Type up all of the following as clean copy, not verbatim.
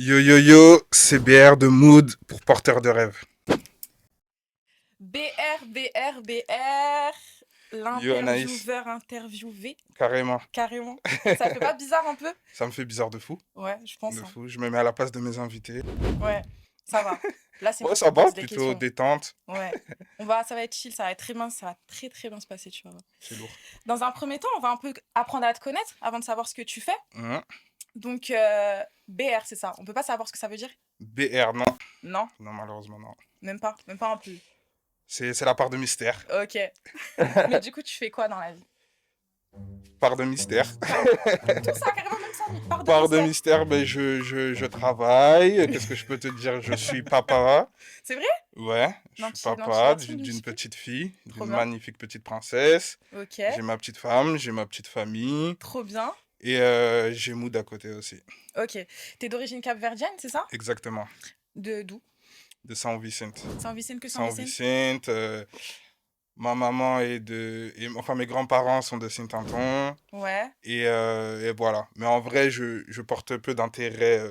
Yo yo yo, c'est BR de Mood pour porteur de rêve. BR, BR, BR, Yo Anaïs, l'intervieweur interviewé, carrément. carrément. Ça fait pas bizarre un peu? Ça me fait bizarre de fou, Ouais, je pense, de hein. fou. Je me mets à la place de mes invités. Ouais, ça va. Là, c'est moi Ouais, qui ça te va, pose des plutôt questions. détente. Ouais. Ça va être chill, ça va être très bien, ça va très très bien se passer, tu vois. C'est lourd. Dans un premier temps, on va un peu apprendre à te connaître avant de savoir ce que tu fais. Hein. Donc, BR, c'est ça. On peut pas savoir ce que ça veut dire? BR, non. Non, Non, malheureusement, non. même pas un peu. C'est la part de mystère. Ok. Mais du coup, tu fais quoi dans la vie? Part de mystère. Pardon. Tout ça, carrément, même ça, part de Part de mystère. mystère, ben je travaille. Qu'est-ce que je peux te dire? Je suis papa. C'est vrai? Ouais, je suis N'en dis papa un d'une petit peu. petite fille, Trop d'une bien. magnifique petite princesse. Ok. J'ai ma petite femme, j'ai ma petite famille. Trop bien. Et j'ai Mood à côté aussi. Ok. T'es d'origine capverdienne, c'est ça? Exactement. De d'où? De Saint Vicent. Saint-Vicente que Saint Saint-Vicente? Vicent. Ma maman enfin, mes grands-parents sont de Saint-Anton. Ouais. Et voilà. Mais en vrai, je porte peu d'intérêt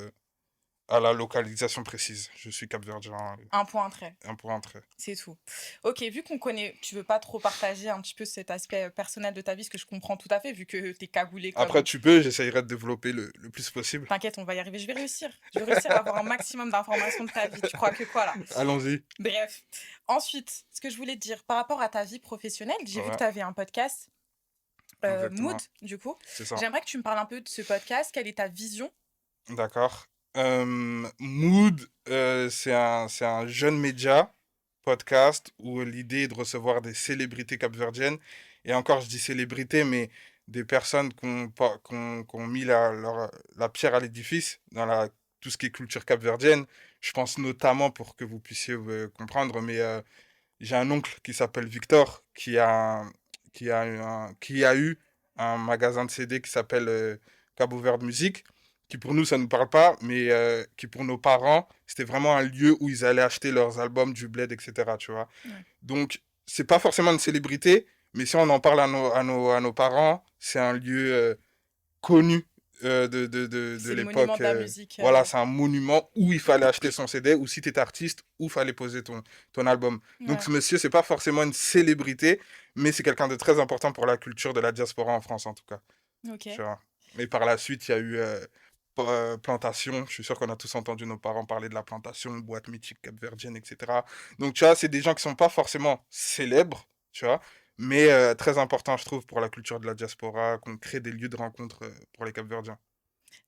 à la localisation précise. Je suis capverdien, Un point très. un pour un trait. C'est tout. Ok, vu qu'on connaît, tu veux pas trop partager un petit peu cet aspect personnel de ta vie, ce que je comprends tout à fait, vu que t'es cagoulé Après, comme. tu peux, j'essayerai de développer le plus possible. T'inquiète, on va y arriver. Je vais réussir. Je vais réussir à avoir un maximum d'informations de ta vie. Tu crois que quoi là? Allons-y. Bref. Ensuite, ce que je voulais te dire par rapport à ta vie professionnelle, j'ai vu que Ouais, tu avais un podcast, Mood, exactement. du coup. C'est ça. J'aimerais que tu me parles un peu de ce podcast. Quelle est ta vision? D'accord. Mood, c'est un jeune média, podcast, où l'idée est de recevoir des célébrités capverdiennes. Et encore, je dis célébrités, mais des personnes qui ont mis la pierre à l'édifice dans tout ce qui est culture capverdienne. Je pense notamment, pour que vous puissiez comprendre, mais j'ai un oncle qui s'appelle Victor, qui a eu un magasin de CD qui s'appelle Cabo Verde Musique, qui pour nous, ça ne nous parle pas, mais qui pour nos parents, c'était vraiment un lieu où ils allaient acheter leurs albums, du bled, etc. Tu vois. Ouais. Donc, c'est pas forcément une célébrité, mais si on en parle à nos parents, c'est un lieu connu de C'est le monument l'époque. de la musique. Voilà, c'est un monument où il fallait acheter son CD, ou si tu étais artiste, où il fallait poser ton album. Donc Ouais. ce monsieur, c'est pas forcément une célébrité, mais c'est quelqu'un de très important pour la culture de la diaspora en France, en tout cas. Tu Ok. vois. Et par la suite, il y a eu Plantation. Je suis sûr qu'on a tous entendu nos parents parler de la Plantation, boîte mythique capverdienne, etc. Donc tu vois, c'est des gens qui sont pas forcément célèbres, tu vois, mais très importants, je trouve, pour la culture de la diaspora, qu'on crée des lieux de rencontre pour les Capverdiens.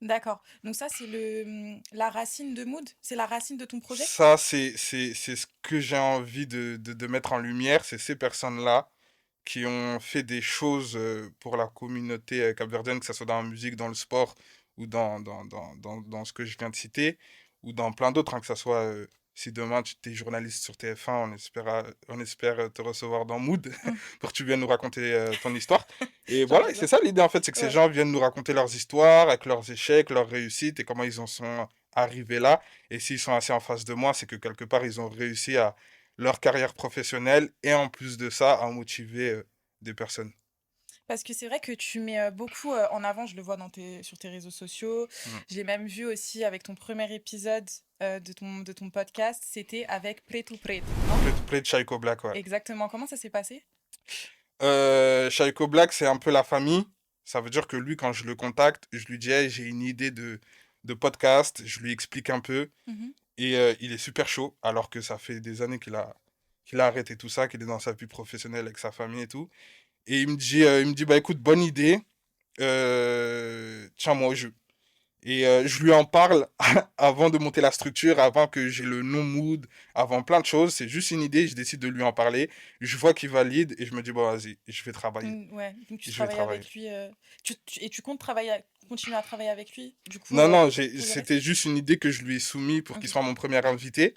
D'accord. Donc ça, c'est la racine de Mood? C'est la racine de ton projet? Ça, c'est ce que j'ai envie de mettre en lumière, c'est ces personnes-là qui ont fait des choses pour la communauté capverdienne, que ce soit dans la musique, dans le sport ou dans ce que je viens de citer, ou dans plein d'autres, hein, que ce soit si demain tu es journaliste sur TF1, on espère te recevoir dans Mood Mmh. pour que tu viennes nous raconter ton histoire. Et voilà, J'aimerais et c'est bien. ça l'idée en fait, c'est que ces Ouais. gens viennent nous raconter leurs histoires, avec leurs échecs, leurs réussites et comment ils en sont arrivés là. Et s'ils sont assis en face de moi, c'est que quelque part ils ont réussi à leur carrière professionnelle et en plus de ça, à motiver des personnes. Parce que c'est vrai que tu mets beaucoup en avant, je le vois sur tes réseaux sociaux. Mm. Je l'ai même vu aussi avec ton premier épisode de ton podcast. C'était avec Preto Preto, non? Play de Shaiko Black, ouais. Exactement. Comment ça s'est passé? Shaiko Black, c'est un peu la famille. Ça veut dire que lui, quand je le contacte, je lui dis, hey, j'ai une idée de podcast, je lui explique un peu, Mhm. et il est super chaud, alors que ça fait des années qu'il a arrêté tout ça, qu'il est dans sa vie professionnelle avec sa famille et tout. Et il me dit, bah écoute, bonne idée, tiens-moi au jeu. Et je lui en parle avant de monter la structure, avant que j'ai le nom Mood, avant plein de choses. C'est juste une idée, je décide de lui en parler. Je vois qu'il valide et je me dis, bon, vas-y, je vais travailler. Ouais. Donc tu Je vais travailles travailler. avec lui. Et tu comptes continuer à travailler avec lui, du coup, Non, non, pour le reste? c'était juste une idée que je lui ai soumise pour qu'il Ok. soit mon premier invité.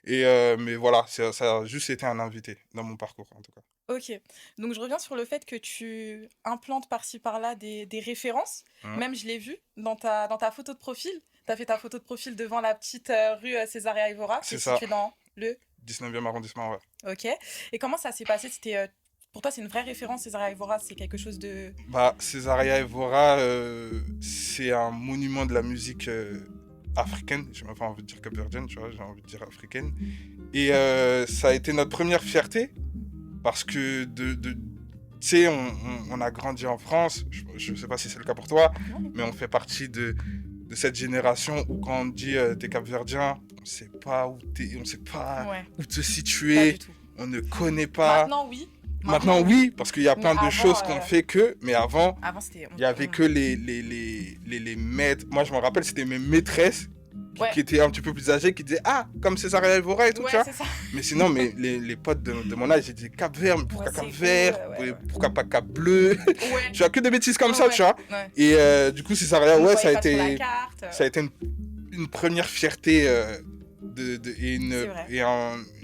Et mais voilà, ça a juste été un invité dans mon parcours, en tout cas. Ok, donc je reviens sur le fait que tu implantes par-ci par-là des références. Hein. Même je l'ai vu dans ta photo de profil. Tu as fait ta photo de profil devant la petite rue Césaria Evora qui est C'est ça, située dans le... 19e arrondissement, ouais. Ok. Et comment ça s'est passé? Pour toi, c'est une vraie référence, Césaria Evora? C'est quelque chose de... Bah, Césaria Evora, c'est un monument de la musique africaine. J'ai même pas envie de dire capverdienne, tu vois, j'ai envie de dire africaine. Et ça a été notre première fierté parce que tu sais, on a grandi en France. Je sais pas si c'est le cas pour toi, Non, mais on fait partie de cette génération où quand on dit t'es capverdien, on sait pas où t'es, on sait pas ouais, où te pas situer, du tout. on ne connaît pas. Maintenant, oui. Maintenant, Maintenant, oui. oui, parce qu'il y a Mais plein de choses qu'on fait que, mais avant, avant c'était... il y avait que les maîtres. Moi, je me rappelle, c'était mes maîtresses Ouais, qui étaient un petit peu plus âgées qui disaient ah, comme Césaria Evora et tout, tu ouais, vois. c'est ça. Mais sinon, les potes de mon âge, ils disaient Cap Vert, mais Ouais, pourquoi Cap c'est où? Vert? Pourquoi pas Cap Bleu? Ouais, Tu vois, que des bêtises comme ouais, ça, tu ouais, vois. ouais. Et du coup, Césaria, On ne ouais, voyait pas sur la carte. ça a été une première fierté C'est vrai.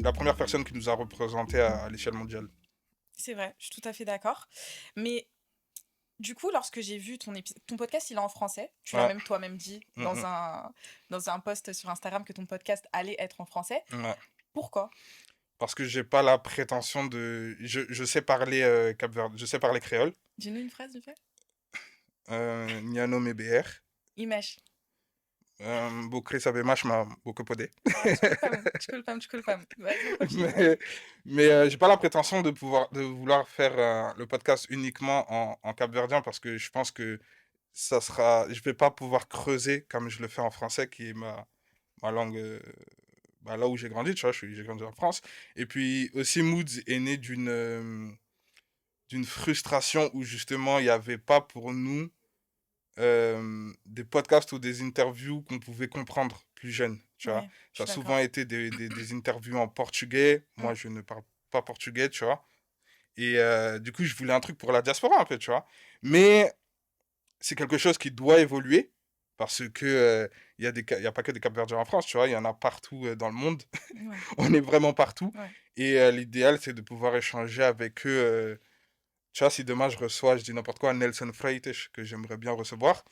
la première personne qui nous a représenté à l'échelle mondiale. C'est vrai, je suis tout à fait d'accord. Mais du coup, lorsque j'ai vu ton podcast, il est en français. Tu l'as Ouais. même toi-même dit Mm, dans un post sur Instagram que ton podcast allait être en français. ouais. Pourquoi? Parce que j'ai pas la prétention de. Je sais parler je sais parler créole. Dis-nous une phrase, du fait. Niano MBR. Image. Bokre sabe machma boko podé. Ah, tu cool femme. Vas-y, on continue. Mais j'ai pas la prétention de vouloir faire le podcast uniquement en capverdien parce que je pense que je vais pas pouvoir creuser comme je le fais en français qui est ma langue bah, là où j'ai grandi, tu vois, j'ai grandi en France. Et puis aussi Moods est né d'une frustration où justement il n'y avait pas pour nous des podcasts ou des interviews qu'on pouvait comprendre plus jeune, tu vois. Ouais, je Ça suis a d'accord. souvent été des interviews en portugais. Moi, Mm. je ne parle pas portugais, tu vois. Et du coup, je voulais un truc pour la diaspora un peu, tu vois. Mais c'est quelque chose qui doit évoluer parce que il y a pas que des Cap-Verdiens en France, tu vois. Il y en a partout dans le monde. Ouais, On est vraiment partout. ouais. Et l'idéal, c'est de pouvoir échanger avec eux. Tu vois, si demain je reçois, je dis n'importe quoi, Nelson Freites, que j'aimerais bien recevoir,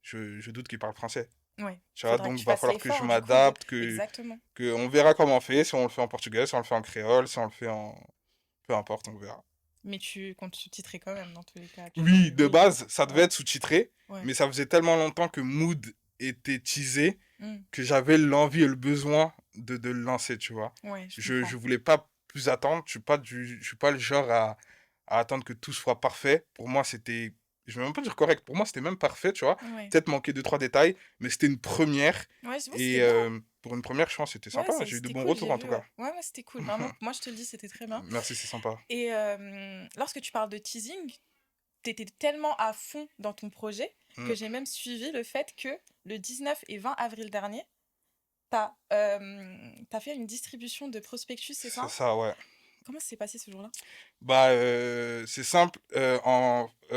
je doute qu'il parle français. Ouais. Tu vois, Faudra que donc tu va fasses falloir que je l'effort, du coup, de... m'adapte, Exactement. que on verra comment on fait, si on le fait en portugais, si on le fait en créole, si on le fait en... Peu importe, on verra. Mais tu comptes sous-titrer quand même, dans tous les cas. Oui, de Oui. base, ça devait Ouais, être sous-titré, ouais. mais ça faisait tellement longtemps que Mood était teasé Mm. que j'avais l'envie et le besoin de le lancer, tu vois. Ouais, je Je comprends. voulais pas plus attendre, je suis pas le genre à attendre que tout soit parfait. Pour moi, c'était, je vais même pas dire correct, pour moi, c'était même parfait, tu vois. Ouais. Peut-être manquer deux, trois détails, mais c'était une première. Ouais, je vois, Et c'était bien. pour une première, je pense que c'était Ouais, sympa. J'ai eu de c'était bons cool, retours j'ai en vu, tout ouais. cas. Ouais, ouais, c'était cool. Vraiment, moi, je te le dis, c'était très bien. Merci, c'est sympa. Et lorsque tu parles de teasing, t'étais tellement à fond dans ton projet Mm. que j'ai même suivi le fait que le 19 et 20 avril dernier, t'as fait une distribution de prospectus, c'est C'est ça? ça, ouais. Comment ça s'est passé ce jour-là? Bah, c'est simple.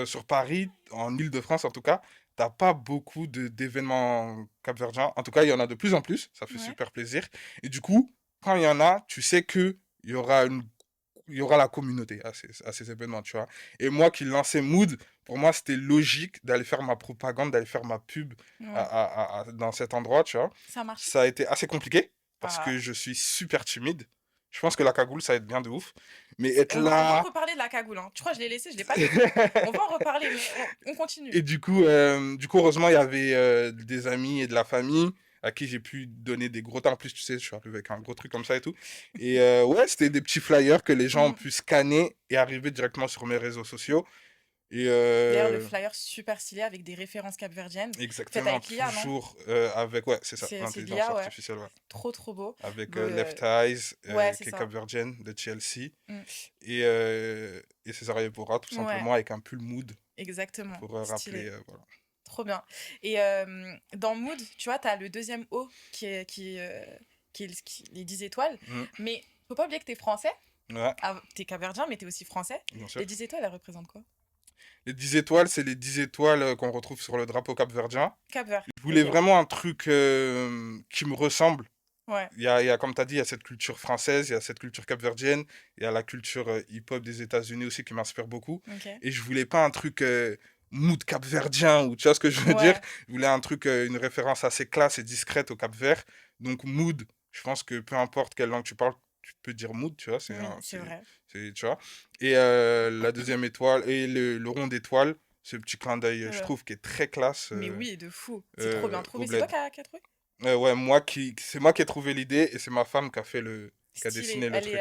Sur Paris, en Île-de-France en tout cas, t'as pas beaucoup d'événements capverdiens. En tout cas, il y en a de plus en plus. Ça fait Ouais. super plaisir. Et du coup, quand il y en a, tu sais que il y aura la communauté à ces événements, tu vois. Et moi qui lançais Mood, pour moi, c'était logique d'aller faire ma propagande, d'aller faire ma pub Ouais. dans cet endroit, tu vois. Ça a marché? Ça a été assez compliqué parce Ah. que je suis super timide. Je pense que la cagoule, ça aide bien de ouf. Mais être On va en là. reparler de la cagoule, hein. Tu crois que je l'ai laissé, je l'ai pas dit. On va en reparler, mais on continue. Et du coup, heureusement, il y avait des amis et de la famille à qui j'ai pu donner des gros tas. En plus, tu sais, je suis arrivé avec un gros truc comme ça et tout. Et ouais, c'était des petits flyers que les gens ont Mm. pu scanner et arriver directement sur mes réseaux sociaux. Et D'ailleurs, le flyer super stylé avec des références capverdiennes. Faites exactement, avec l'IA, non? toujours avec, ouais, c'est ça, C'est de l'intelligence l'IA, ouais. artificielle, ouais. Trop, trop beau. Avec Le- Left Eyes, Ouais, c'est qui est ça. capverdienne de Chelsea. Mm. Et César Evora, tout Ouais, simplement, avec un pull mood exactement. pour rappeler, Stylé. voilà. Trop bien. Et dans Mood, tu vois, t'as le deuxième O qui est les 10 étoiles. Mm. Mais faut pas oublier que t'es français. Ouais, Ah, t'es capverdien, mais t'es aussi français. bien sûr. Les 10 étoiles, elles représentent quoi? Les 10 étoiles, c'est les 10 étoiles qu'on retrouve sur le drapeau capverdien. Cap-Vert. Je voulais Ok. vraiment un truc qui me ressemble. Ouais. Comme tu as dit, il y a cette culture française, il y a cette culture capverdienne, il y a la culture hip-hop des États-Unis aussi qui m'inspire beaucoup. Ok. Et je voulais pas un truc mood capverdien, ou tu vois ce que je veux dire? Ouais. Je voulais un truc, une référence assez classe et discrète au Cap-Vert. Donc mood, je pense que peu importe quelle langue tu parles, tu peux dire mood, tu vois, Oui, c'est vrai. tu vois. Et la deuxième étoile, et le rond d'étoile, ce petit clin d'œil, je Alors. trouve, qui est très classe Mais oui, de fou. C'est trop euh, bien au trouvé. C'est toi bled. qui as trouvé? Ouais, c'est moi qui ai trouvé l'idée et c'est ma femme qui a Stylée. dessiné le truc.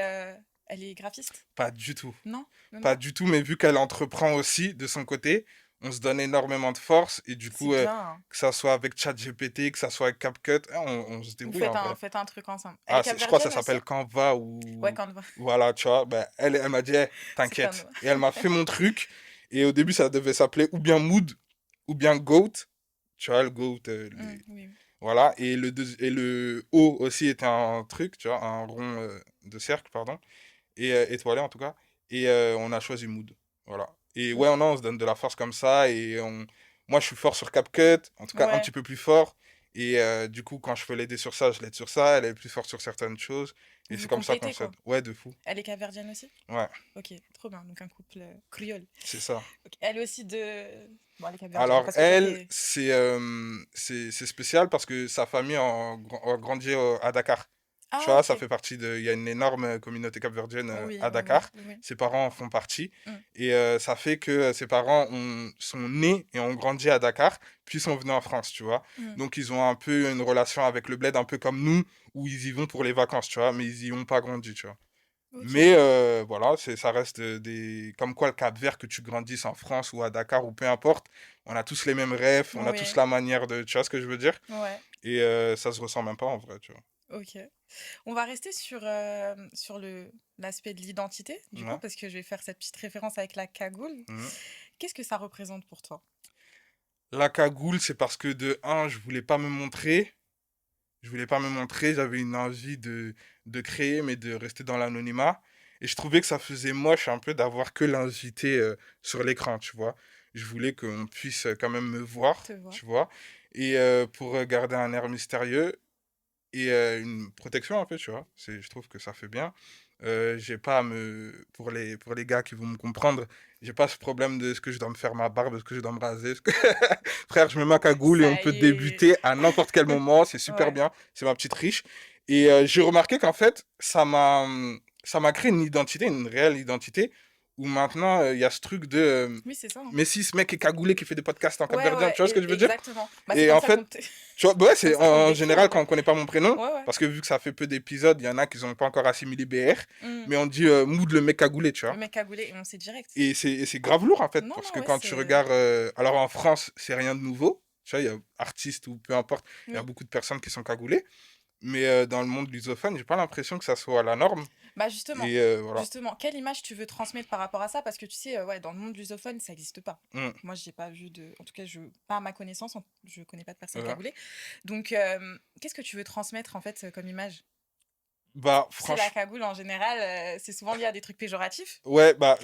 Elle est graphiste? Pas du tout. Non? Même Pas pas? du tout, mais vu qu'elle entreprend aussi de son côté, on se donne énormément de force et du C'est coup, bien, hein. que ça soit avec ChatGPT, que ça soit avec CapCut, on se Vous débrouille en vrai. faites un truc ensemble. Elle est Ah, je crois que ça capverdienne aussi? s'appelle Canva Ouais, ou... Canva. Voilà, tu vois, ben, elle m'a dit, eh, C'est t'inquiète. Canva. Et elle m'a fait mon truc. Et au début, ça devait s'appeler ou bien Mood ou bien Goat. Tu vois, le Goat, Oui, oui. voilà. Et le O aussi était un truc, tu vois, un rond de cercle, pardon. Et étoilé en tout cas. Et on a choisi Mood. Voilà. Et ouais, Ok. non, on se donne de la force comme ça. Moi, je suis fort sur CapCut, en tout cas un Ouais. petit peu plus fort. Et du coup, quand je peux l'aider sur ça, je l'aide sur ça. Elle est plus forte sur certaines choses. Et Vous c'est vous comme ça qu'on complétez, s'aide. quoi. Ouais, de fou. Elle est capverdienne aussi? Ouais, Ok, trop bien. Donc un couple créole. c'est ça. Ok. Elle est aussi de... Bon, elle est capverdienne, Alors, parce que toi, elle, t'es... c'est spécial parce que sa famille a grandi à Dakar. Tu Ah, vois, ça ok. fait partie de. Il y a une énorme communauté capverdienne Oui, à oui, oui, Dakar. oui. Ses parents en font partie. Mm. Et ça fait que ses parents sont nés et ont grandi à Dakar, puis sont venus en France, tu vois. Mm. Donc, ils ont un peu une relation avec le bled, un peu comme nous, où ils y vont pour les vacances, tu vois, mais ils y ont pas grandi, tu vois. Ok. Mais voilà, ça reste des... Comme quoi le Cap-Vert, que tu grandisses en France ou à Dakar ou peu importe, on a tous les mêmes rêves, on a tous Oui, la manière de... Tu vois ce que je veux dire? ouais. Et ça se ressent même pas en vrai, tu Ok. On va rester sur l'aspect de l'identité, du coup, vois. parce que je vais faire cette petite référence avec la cagoule. Ouais. Mhm. Qu'est-ce que ça représente pour toi? La cagoule, c'est parce que de un, je voulais pas me montrer. Je voulais pas me montrer, j'avais une envie de créer, mais de rester dans l'anonymat. Et je trouvais que ça faisait moche un peu d'avoir que l'invité sur l'écran, tu vois. Je voulais qu'on puisse quand même me voir, Te voir. tu vois. Et pour garder un air mystérieux et une protection un peu, tu vois. Je trouve que ça fait bien. J'ai pas à me... pour les gars qui vont me comprendre, j'ai pas ce problème de est-ce que je dois me faire ma barbe, est-ce que je dois me raser. Frère, je mets ma cagoule et on Ça peut y est. débuter à n'importe quel moment. C'est super Ouais. bien. C'est ma petite riche. Et j'ai remarqué qu'en fait, ça m'a créé une identité, une réelle identité, où maintenant, il y a ce truc de... Oui, c'est ça, hein. mais si ce mec est cagoulé qui fait des podcasts en Ouais, capverdien, ouais, tu vois ce que je veux dire? exactement. Bah, c'est Et comme en ça qu'on fait, te... tu vois, bah ouais, c'est comme c'est ça qu'on te en décrit, en général quand fait. on connaît pas mon prénom, Ouais, ouais. parce que vu que ça fait peu d'épisodes, il y en a qui n'ont pas encore assimilé BR, Mm. mais on dit Mood le mec cagoulé, tu Le vois. mec cagoulé, et on sait direct. Et c'est grave lourd en fait, Non, parce non, que ouais, quand tu c'est... regardes, alors en France, c'est rien de nouveau, tu vois, il y a artistes ou peu importe, il y a Oui. beaucoup de personnes qui sont cagoulées, mais dans le monde lusophone, j'ai pas l'impression que ça soit la norme, Bah justement, et voilà. justement, quelle image tu veux transmettre par rapport à ça? Parce que tu sais, ouais, dans le monde lusophone, ça n'existe pas. Mm, Moi, j'ai pas vu de... En tout cas, pas à ma connaissance, je connais pas de personne voilà. cagoulée. Donc, qu'est-ce que tu veux transmettre, en fait, comme image? Bah, Tu sais, la franchement, cagoule, en général, c'est souvent lié à des trucs péjoratifs. ouais, bah,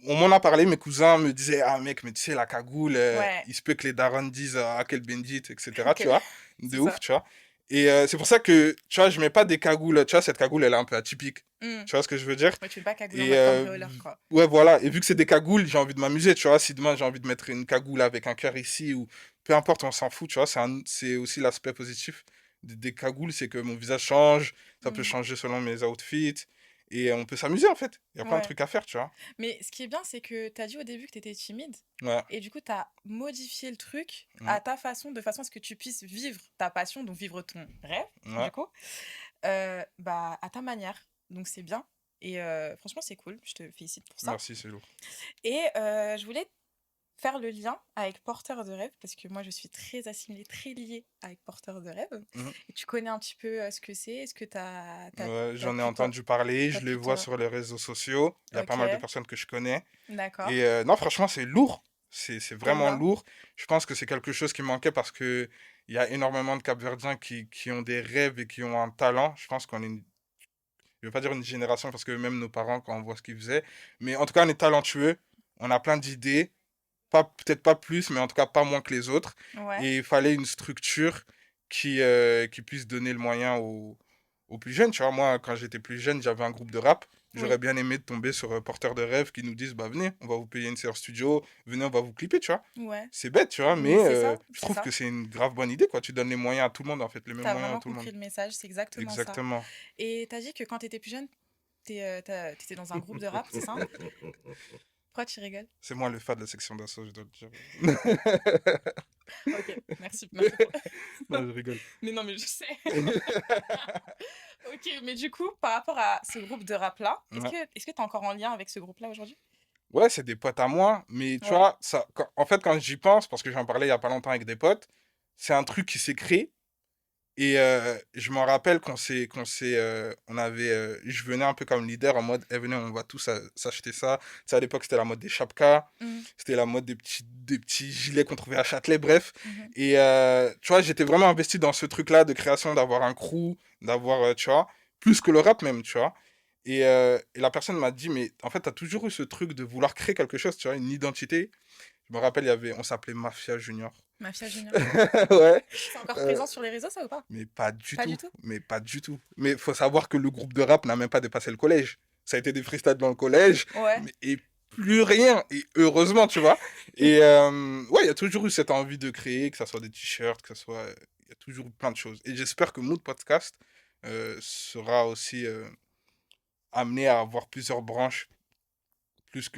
on m'en a parlé, mes cousins me disaient, ah mec, mais tu sais, la cagoule, Ouais, il se peut que les darons disent, ah, quelle bendite, etc., tu quel- vois, de c'est ouf, ça. tu vois. Et c'est pour ça que, tu vois, je mets pas des cagoules, tu vois, cette cagoule, elle est un peu atypique, Hmm. tu vois ce que je veux dire? Ouais, tu veux pas cagouler en Et mode cambrioleur, quoi. ouais, voilà, et vu que c'est des cagoules, j'ai envie de m'amuser, tu vois, si demain j'ai envie de mettre une cagoule avec un cœur ici, ou peu importe, on s'en fout, tu vois, c'est aussi l'aspect positif des cagoules, c'est que mon visage change, ça peut Hmm. changer selon mes outfits, et on peut s'amuser en fait, il y a plein de Ouais. trucs à faire, tu vois. Mais ce qui est bien, c'est que tu as dit au début que tu étais timide. Ouais. Et du coup, tu as modifié le truc Mm. à ta façon, de façon à ce que tu puisses vivre ta passion, donc vivre ton rêve, Ouais. du coup, bah, à ta manière. Donc c'est bien. Et franchement, c'est cool. Je te félicite pour ça. Merci, c'est lourd. Et je voulais faire le lien avec porteur de rêve, parce que moi, je suis très assimilée, très liée avec porteur de rêve. Mhm. Et tu connais un petit peu ce que c'est. Est-ce que Ouais, t'as j'en ai pu entendu parler, t'as je les pu vois te... sur les réseaux sociaux. Il y a pas Ok, mal de personnes que je connais. d'accord. Et non, franchement, c'est lourd. C'est T'aimes vraiment bien? lourd. Je pense que c'est quelque chose qui manquait parce que il y a énormément de Capverdiens qui ont des rêves et qui ont un talent. Je pense qu'on est je veux pas dire une génération parce que même nos parents, quand on voit ce qu'ils faisaient, mais en tout cas, on est talentueux. On a plein d'idées. Pas, peut-être pas plus, mais en tout cas pas moins que les autres. Ouais. Et il fallait une structure qui puisse donner le moyen aux plus jeunes. Tu vois, moi, quand j'étais plus jeune, j'avais un groupe de rap. J'aurais Oui. bien aimé tomber sur Porteurs de rêve qui nous disent, bah venez, on va vous payer une séance studio, venez, on va vous clipper, tu vois. Ouais. C'est bête, tu vois, mais Mais c'est ça, je c'est trouve ça. que c'est une grave bonne idée, quoi. Tu donnes les moyens à tout le monde, en fait, les mêmes T'as moyens à vraiment tout le monde. compris le message, c'est exactement ça. Exactement. Et t'as dit que quand t'étais plus jeune, t'étais dans un groupe de rap, c'est ça? Pourquoi tu rigoles? C'est moi le fa de la section d'assaut, je dois le dire. Ok, merci pour... Non, je rigole. Mais non, mais je sais. Ok, mais du coup, par rapport à ce groupe de rap-là, Ouais. est-ce que t'es encore en lien avec ce groupe-là aujourd'hui? Ouais, c'est des potes à moi, mais tu Ouais. vois, ça, en fait, quand j'y pense, parce que j'en parlais il y a pas longtemps avec des potes, c'est un truc qui s'est créé. Et je me rappelle je venais un peu comme leader en mode, eh, venez, on va tous s'acheter ça. Tu sais, à l'époque, c'était la mode des chapkas, Mhm, c'était la mode des petits gilets qu'on trouvait à Châtelet, bref. mhm. Et tu vois, j'étais vraiment investi dans ce truc-là de création, d'avoir un crew, d'avoir, tu vois, plus que le rap même, tu vois. Et la personne m'a dit, mais en fait, t'as toujours eu ce truc de vouloir créer quelque chose, tu vois, une identité. Je me rappelle, on s'appelait Mafia Junior. Mafia Junior. Ouais. C'est encore Euh, présent sur les réseaux, ça ou pas? mais pas du Pas du tout. tout? Mais pas du tout. Mais il faut savoir que le groupe de rap n'a même pas dépassé le collège. Ça a été des freestyles dans le collège. Ouais. Et plus rien. Et heureusement, tu vois. Et ouais, il y a toujours eu cette envie de créer, que ce soit des t-shirts, que ce soit. Il y a toujours plein de choses. Et j'espère que Mood Podcast sera aussi amené à avoir plusieurs branches, plus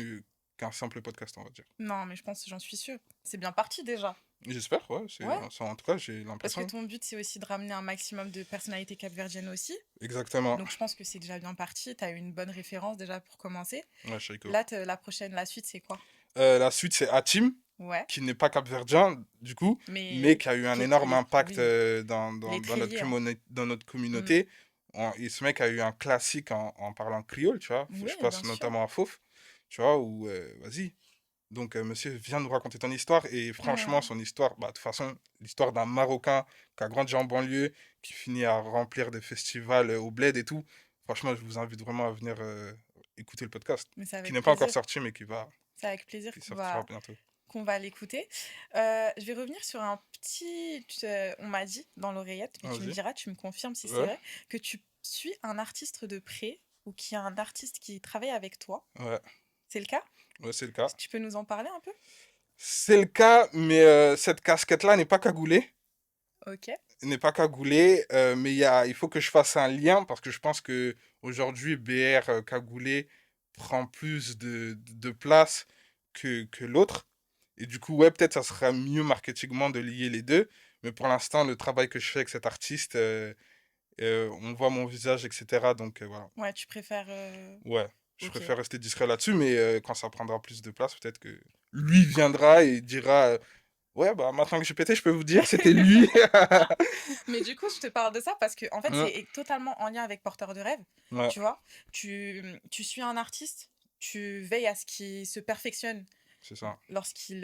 qu'un simple podcast, on va dire. Non, mais je pense, j'en suis sûre. C'est bien parti déjà. J'espère, ouais. Ouais. En tout cas, j'ai Parce que l'impression. ton but, c'est aussi de ramener un maximum de personnalités capverdiennes aussi. Exactement. Donc je pense que c'est déjà bien parti. Tu as eu une bonne référence déjà pour commencer. Ouais, Shaiko. Là, la suite, c'est quoi? La suite, c'est Hatim, Ouais. qui n'est pas capverdien, du coup, mais Mais qui a eu un il énorme est, impact oui, il est dans très lié, hein. dans notre Mm. communauté. Et ce mec a eu un classique en parlant créole, tu vois. Oui, Je bien pense sûr. notamment à Fauve, tu vois, où, vas-y. Donc, monsieur, viens nous raconter ton histoire. Et franchement, Ouais. son histoire, bah, de toute façon, l'histoire d'un Marocain qui a grandi en banlieue, qui finit à remplir des festivals au Bled et tout. Franchement, je vous invite vraiment à venir écouter le podcast, Mais c'est qui avec n'est pas encore plaisir. sorti, mais C'est avec plaisir qui sortira bientôt. qu'on va l'écouter. Je vais revenir sur un petit... on m'a dit dans l'oreillette, mais tu me Vas-y. diras, tu me confirmes si c'est Ouais, vrai, que tu suis un artiste de près ou qu'il y a un artiste qui travaille avec toi. ouais, C'est le cas? ouais, c'est le cas. Tu peux nous en parler un peu? C'est le cas, mais cette casquette-là n'est pas cagoulée. Ok. N'est pas cagoulée, mais il faut que je fasse un lien parce que je pense que aujourd'hui BR cagoulé prend plus de place que l'autre. Et du coup, ouais, peut-être ça sera mieux marketingement de lier les deux. Mais pour l'instant, le travail que je fais avec cet artiste, on voit mon visage, etc. Donc voilà. Ouais, tu préfères... Ouais, je Ok. préfère rester discret là-dessus, mais quand ça prendra plus de place, peut-être que lui viendra et dira ouais, bah maintenant que j'ai pété, je peux vous dire, c'était lui. Mais du coup, je te parle de ça parce que, en fait, Ouais, c'est totalement en lien avec Porteur de rêve. ouais, Tu vois, tu suis un artiste, tu veilles à ce qu'il se perfectionne c'est ça. lorsqu'il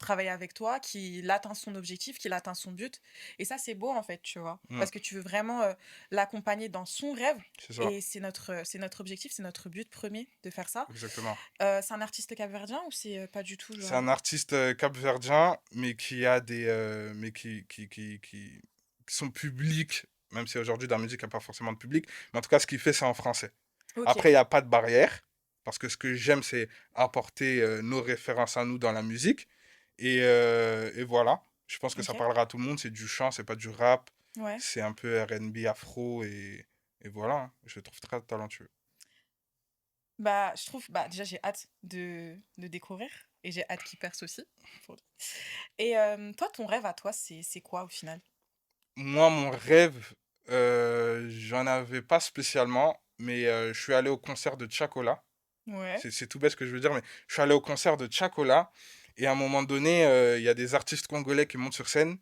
travaille avec toi, qu'il atteint son objectif, qu'il atteint son but. Et ça, c'est beau, en fait, tu vois. Ouais, Parce que tu veux vraiment l'accompagner dans son rêve. c'est ça, Et c'est notre objectif, c'est notre but premier de faire ça. exactement. C'est un artiste capverdien ou c'est pas du tout, C'est genre... un artiste capverdien, mais qui a mais son public, même si aujourd'hui dans la musique, il n'y a pas forcément de public, mais en tout cas, ce qu'il fait, c'est en français. Ok, Après, il n'y a pas de barrière, parce que ce que j'aime, c'est apporter nos références à nous dans la musique. Et voilà, je pense que ça ok, parlera à tout le monde. C'est du chant, c'est pas du rap. ouais. C'est un peu R&B afro. Et voilà, hein. Je le trouve très talentueux. Bah, je trouve, bah, déjà, j'ai hâte de découvrir et j'ai hâte qu'il perce aussi. Et toi, ton rêve à toi, c'est quoi au final? Moi, mon rêve, j'en avais pas spécialement, mais je suis allé au concert de Chacola. Ouais. C'est tout bête ce que je veux dire, mais je suis allé au concert de Chacola. Et à un moment donné, il y a des artistes congolais qui montent sur scène.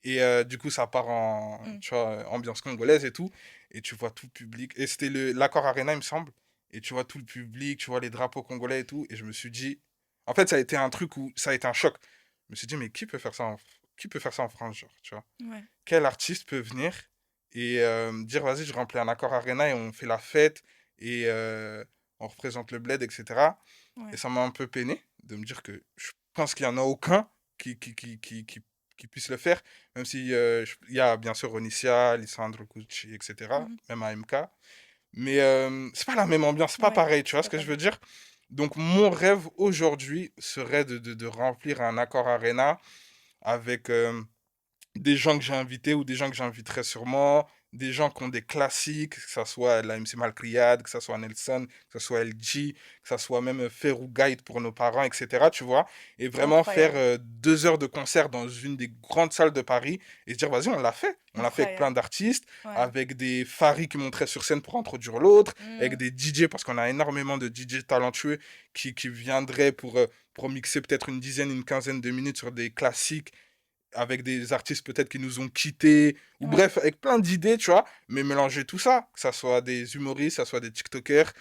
Et du coup, ça part Mm. tu vois, ambiance congolaise et tout. Et tu vois tout le public. Et c'était l'Accor Arena, il me semble. Et tu vois tout le public, tu vois les drapeaux congolais et tout. Et je me suis dit. En fait, ça a été un truc où ça a été un choc. Je me suis dit, mais qui peut faire ça qui peut faire ça en France, genre, tu vois? Ouais. Quel artiste peut venir et dire, vas-y, je remplis un Accor Arena et on fait la fête et on représente le bled, etc. Et Ouais. ça m'a un peu peiné de me dire que je pense qu'il n'y en a aucun qui puisse le faire, même si il y a bien sûr Onicia, Lisandro Cucci, etc., Mhm. même AMK. Mais c'est pas la même ambiance, c'est pas Ouais, pareil, tu vois c'est ce pas que je veux pareil. dire? Donc mon rêve aujourd'hui serait de remplir un Accor Arena avec des gens que j'ai invités ou des gens que j'inviterai sûrement, des gens qui ont des classiques, que ça soit la MC Malcriade, que ça soit Nelson, que ça soit LG, que ça soit même Ferrou Guide pour nos parents, etc. Tu vois, et vraiment faire Incroyable. 2 heures de concert dans une des grandes salles de Paris et se dire, vas-y, on l'a fait. On l'a fait avec plein Incroyable. d'artistes, Ouais. avec des Faris qui montraient sur scène pour introduire l'autre, avec Mm. des DJ, parce qu'on a énormément de DJ talentueux qui viendraient pour mixer peut-être une dizaine, une quinzaine de minutes sur des classiques avec des artistes peut-être qui nous ont quittés, ou Ouais. bref, avec plein d'idées, tu vois, mais mélanger tout ça, que ça soit des humoristes, que ça soit des TikTokers,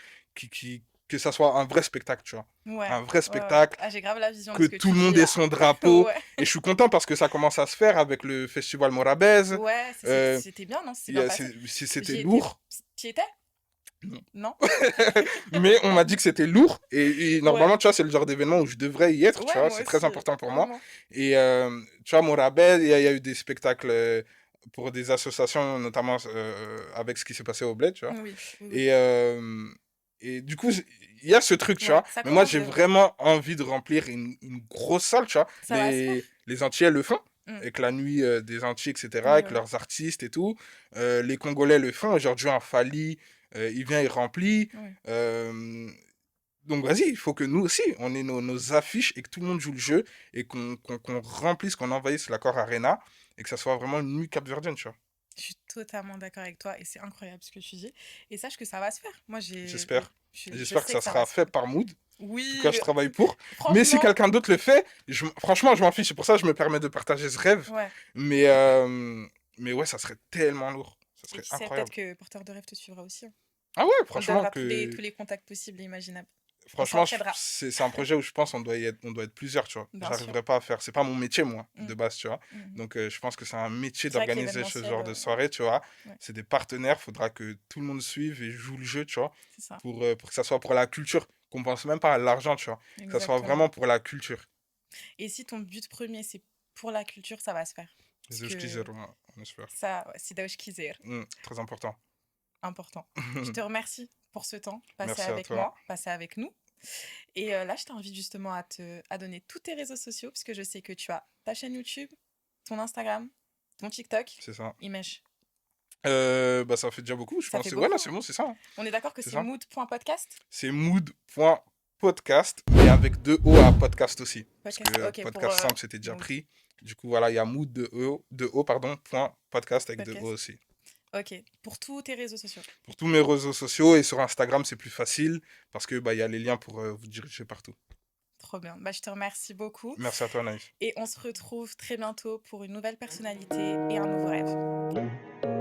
que ça soit un vrai spectacle, tu vois. Ouais. Un vrai Ouais, ouais. spectacle, Ah, j'ai grave la vision de que ce que tout tu le dis monde ait là. son drapeau, Ouais. et je suis content parce que ça commence à se faire avec le festival Morabez. Ouais, Euh, c'était bien, non? C'est bien passé. C'était J'y étais. lourd, Tu y étais? non. Non? Mais on m'a dit que c'était lourd, et Ouais. normalement, tu vois, c'est le genre d'événement où je devrais y être, tu Ouais, vois, moi c'est très aussi. important pour moi. Vraiment. Et tu vois, Morabel, il y a eu des spectacles pour des associations, notamment avec ce qui s'est passé au Bled, tu vois. Oui, oui, oui. Et, euh, et du coup, il y a ce truc, tu Ouais, vois. ça Mais moi, commence, j'ai c'est vrai. vraiment envie de remplir une grosse salle, tu vois. Ça va se faire. Les Antillais le font, Mm. avec la nuit des Antilles, etc., Oui, avec oui. leurs artistes et tout. Les Congolais le font. Aujourd'hui, un Fali, il vient, il remplit. Oui. Euh, donc vas-y, il faut que nous aussi, on ait nos affiches et que tout le monde joue le jeu et qu'on remplisse, qu'on envahisse l'accord Arena et que ça soit vraiment une nuit capverdienne, tu vois. Je suis totalement d'accord avec toi et c'est incroyable ce que tu dis. Et sache que ça va se faire. Moi, J'espère. je J'espère que sais ça que ça va sera se fait faire. par Mood. En tout Oui, cas, je travaille pour. Mais si franchement, quelqu'un d'autre le fait, franchement, je m'en fiche. C'est pour ça que je me permets de partager ce rêve. ouais. Mais, euh, mais ouais, ça serait tellement lourd. Ça Et serait qui sait, peut-être incroyable. que Porteur de rêve te suivra aussi, hein. Ah ouais, On te franchement, donnera que tous les contacts possibles et imaginables. On franchement, s'entraidera, c'est un projet où je pense on doit être plusieurs, tu vois. bien sûr. J'arriverai pas à faire. C'est pas mon métier, moi, Mm, de base, tu vois. mm. Donc, je pense que c'est un métier C'est vrai que d'organiser ce l'événementiel, genre de soirée, tu vois. ouais, C'est des partenaires. Faudra que tout le monde suive et joue le jeu, tu vois. c'est ça. Pour que ça soit pour la culture. Qu'on pense même pas à l'argent, tu vois. Que ça soit Exactement. vraiment pour la culture. Et si ton but premier, c'est pour la culture, ça va se faire. Parce Les que ouais, on espère. ça, ouais, c'est Daosh Kizer, Très important. important. Je te remercie pour ce temps passé Merci à avec toi. moi, passé avec nous. Et là, je t'invite justement à donner tous tes réseaux sociaux, parce que je sais que tu as ta chaîne YouTube, ton Instagram, ton TikTok, C'est ça. Image. Bah, ça fait déjà beaucoup, je Ça pense. fait Ouais, non, beaucoup, c'est hein. bon, c'est ça, hein. On est d'accord que C'est c'est ça. mood.podcast? C'est mood.podcast, mais avec deux O à podcast aussi. Parce Podcast, que ok, pour podcast simple, c'était déjà mood. pris. Du coup, voilà, il y a mood de O, pardon, point podcast avec deux O Podcast. aussi. Ok, pour tous tes réseaux sociaux. Pour tous mes réseaux sociaux et sur Instagram, c'est plus facile parce que bah, il y a les liens pour vous diriger partout. Trop bien. Bah, je te remercie beaucoup. Merci à toi, Naïf. Et on se retrouve très bientôt pour une nouvelle personnalité et un nouveau rêve.